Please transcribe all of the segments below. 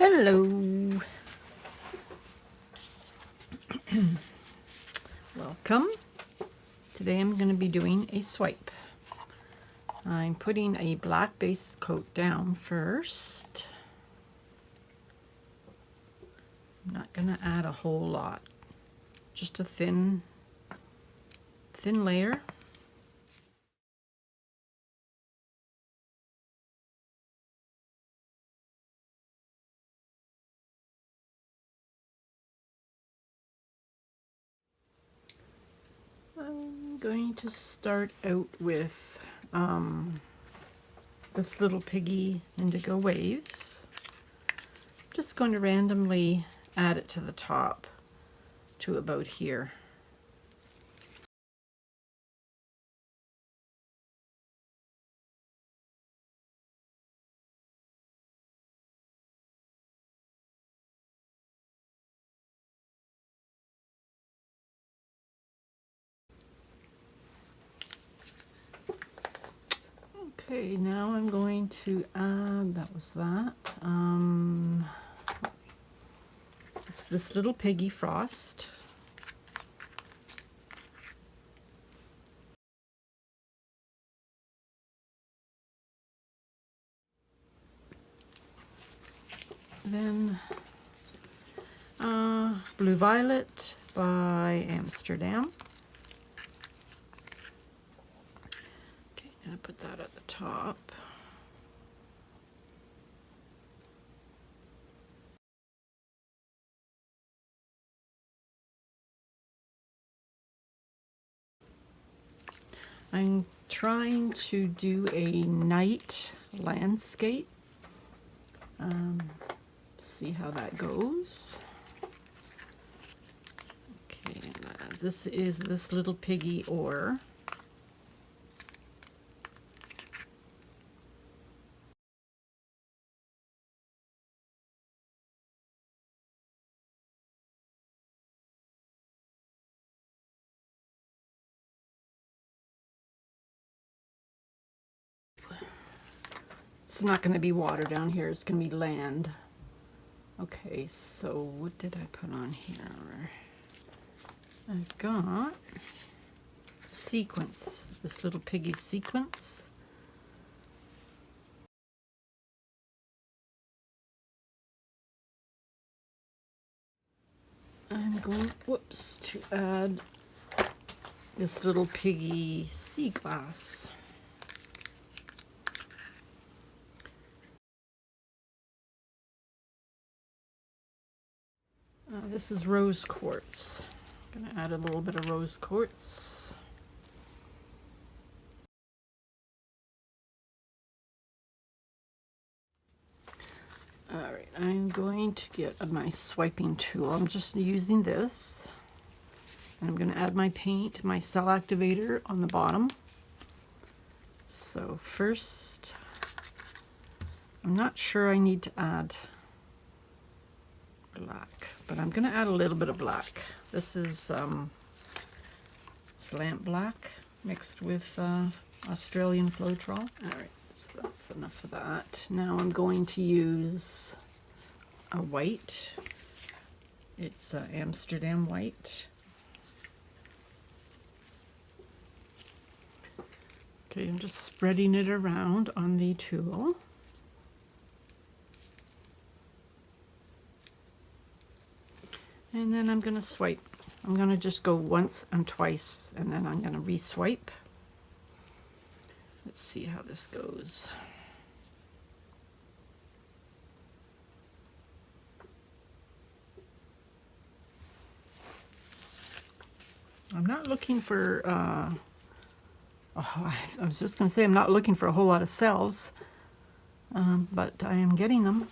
Hello. Welcome. Today I'm going to be doing a swipe. I'm putting a black base coat down first. I'm not going to add a whole lot. Just a thin layer. I'm going to start out with this little piggy indigo waves. Just going to randomly add it to the top to about here. Okay, now I'm going to add, that was that. It's this little piggy frost. Then Blue Violet by Amsterdam. Okay, I'm gonna put that at the top. I'm trying to do a night landscape. See how that goes. Okay, this is this little piggy ore. It's not going to be water down here, it's going to be land. Okay, so what did I put on here? I've got sequence, this little piggy sequence. I'm going, whoops, to add this little piggy sea glass. This is rose quartz. I'm going to add a little bit of rose quartz. Alright, I'm going to get my swiping tool. I'm just using this. And I'm going to add my paint, my cell activator on the bottom. So first, I'm not sure I need to add black, but I'm going to add a little bit of black. This is Slant Black mixed with Australian Floetrol. Alright, so that's enough of that. Now I'm going to use a white. It's Amsterdam white. Okay, I'm just spreading it around on the tool. And then I'm going to swipe. I'm going to just go once and twice, and then I'm going to re-swipe. Let's see how this goes. I'm not looking for, I was just going to say I'm not looking for a whole lot of cells, but I am getting them.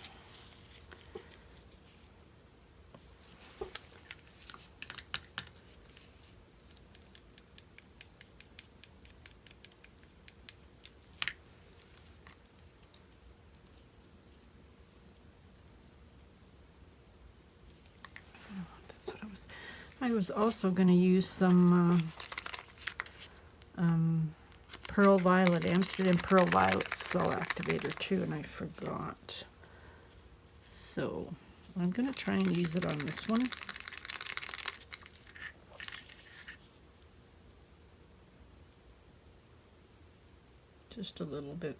I was also going to use some Pearl Violet, Amsterdam Pearl Violet cell activator too, and I forgot. So I'm going to try and use it on this one. Just a little bit.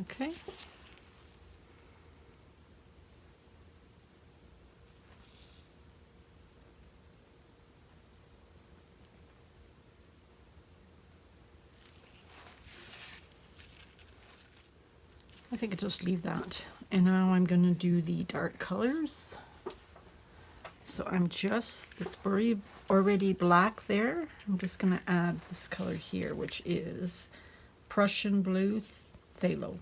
Okay. I think I'll just leave that. And now I'm going to do the dark colors. So I'm just, this already black there, I'm just going to add this color here, which is Prussian Blue Phthalo.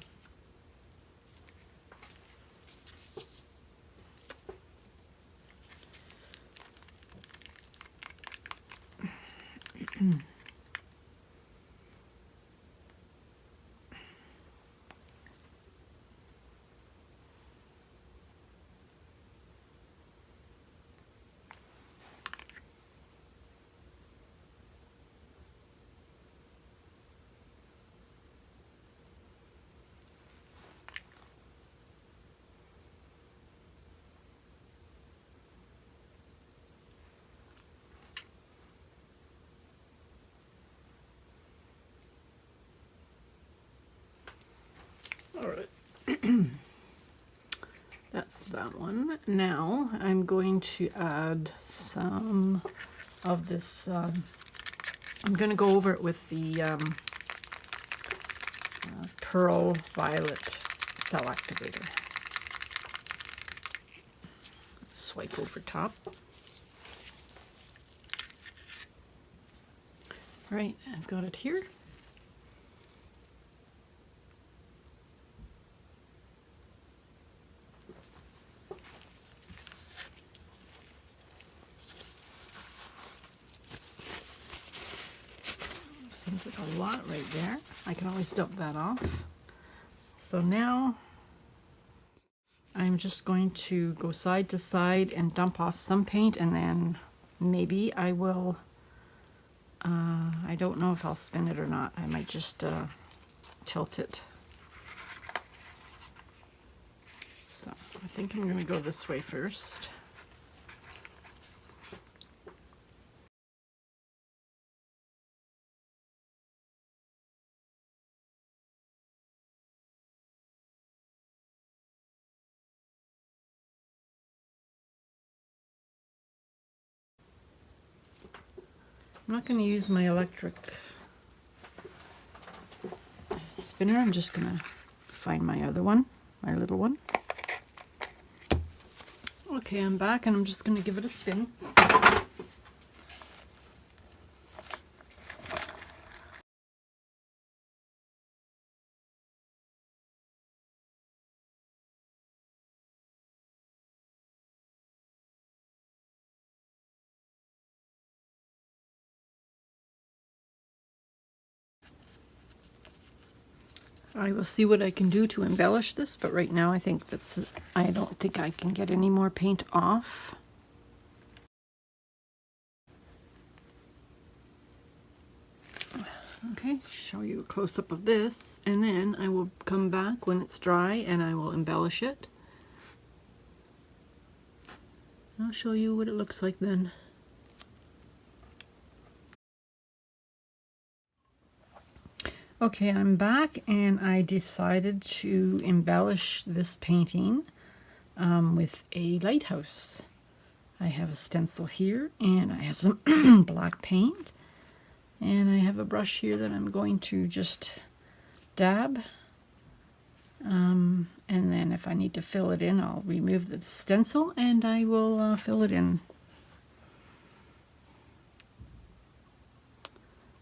All right, that's that one. Now I'm going to add some of this, I'm going to go over it with the Pearl Violet Cell Activator. Swipe over top. All right, I've got it here. Seems like a lot right there. I can always dump that off. So now I'm just going to go side to side and dump off some paint, and then maybe I will, I don't know if I'll spin it or not. I might just tilt it. So I think I'm going to go this way first. I'm not going to use my electric spinner. I'm just going to find my other one, my little one. Okay, I'm back and I'm just going to give it a spin. I will see what I can do to embellish this, but right now I think I don't think I can get any more paint off. Okay, show you a close-up of this, and then I will come back when it's dry and I will embellish it. I'll show you what it looks like then. Okay, I'm back and I decided to embellish this painting with a lighthouse. I have a stencil here and I have some black paint, and I have a brush here that I'm going to just dab, and then if I need to fill it in, I'll remove the stencil and I will fill it in.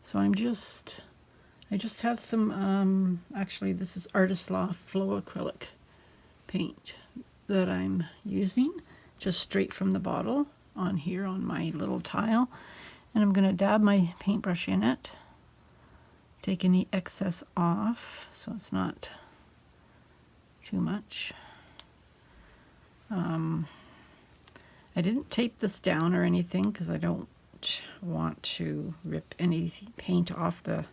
So I just have some, actually this is Artist Loft Floetrol paint that I'm using, just straight from the bottle on here on my little tile. And I'm going to dab my paintbrush in it, take any excess off so it's not too much. I didn't tape this down or anything because I don't want to rip any paint off the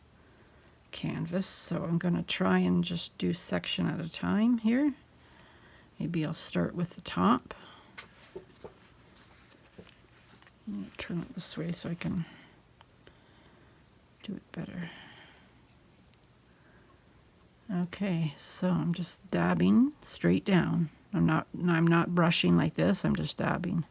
canvas, so I'm going to try and just do section at a time here. Maybe I'll start with the top. I'm going to turn it this way so I can do it better. Okay, so I'm just dabbing straight down. I'm not brushing like this, I'm just dabbing.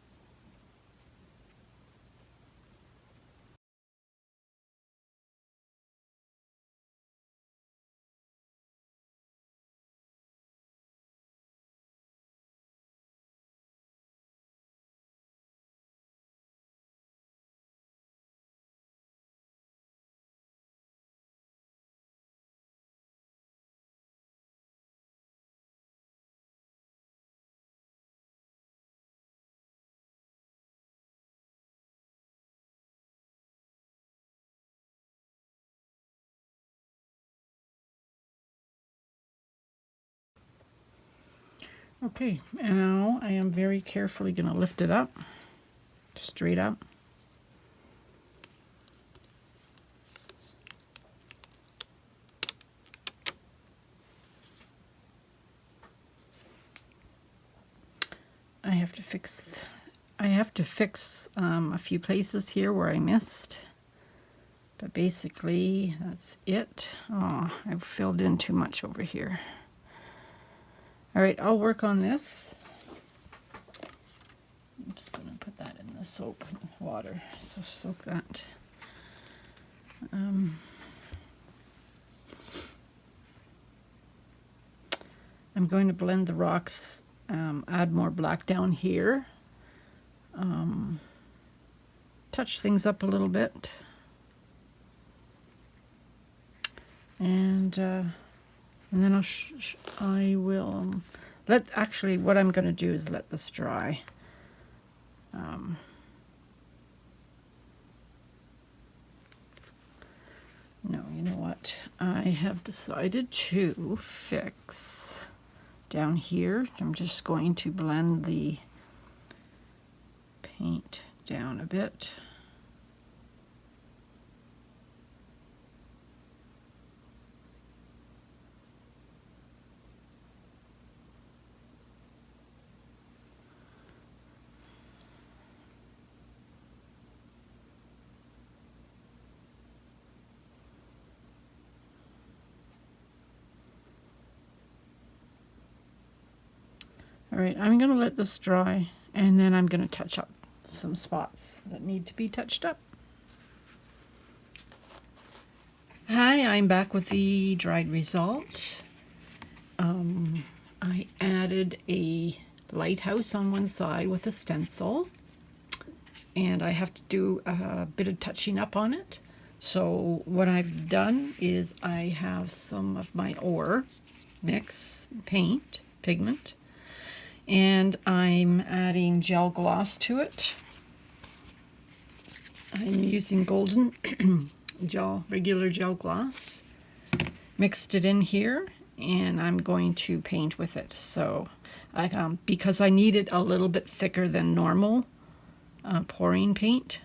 Okay, now I am very carefully going to lift it up, straight up. I have to fix a few places here where I missed, but basically that's it. Oh, I've filled in too much over here. All right, I'll work on this. I'm just going to put that in the soap water, so soak that. I'm going to blend the rocks, add more black down here, touch things up a little bit, and then I will actually what I'm going to do is let this dry. No, you know what? I have decided to fix down here. I'm just going to blend the paint down a bit. All right, I'm going to let this dry, and then I'm going to touch up some spots that need to be touched up. Hi, I'm back with the dried result. I added a lighthouse on one side with a stencil, and I have to do a bit of touching up on it. So what I've done is I have some of my ore mix paint, pigment, and I'm adding gel gloss to it. I'm using golden regular gel gloss. Mixed it in here, and I'm going to paint with it. So because I need it a little bit thicker than normal pouring paint,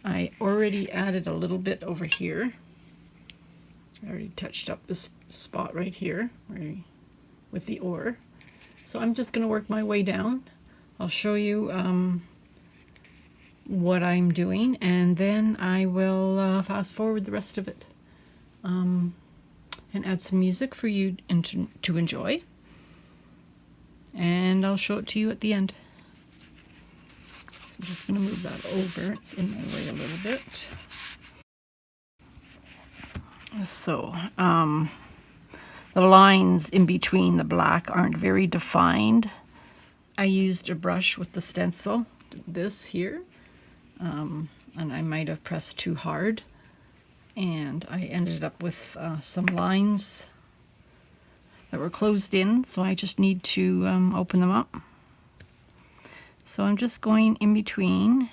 I already added a little bit over here. I already touched up this spot right here with the ore. So I'm just going to work my way down. I'll show you what I'm doing, and then I will fast forward the rest of it and add some music for you to enjoy. And I'll show it to you at the end. So I'm just going to move that over. It's in my way a little bit. So the lines in between the black aren't very defined. I used a brush with the stencil, this here, and I might have pressed too hard, and I ended up with some lines that were closed in, so I just need to open them up. So I'm just going in between.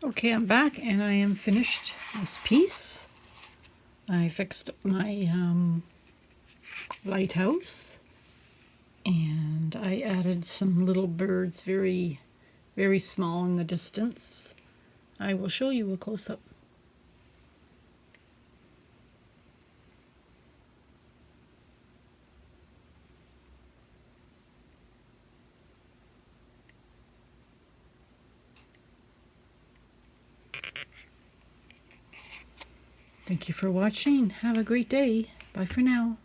Okay, I'm back and I am finished this piece. I fixed my lighthouse and I added some little birds, very, very small in the distance. I will show you a close-up. Thank you for watching. Have a great day. Bye for now.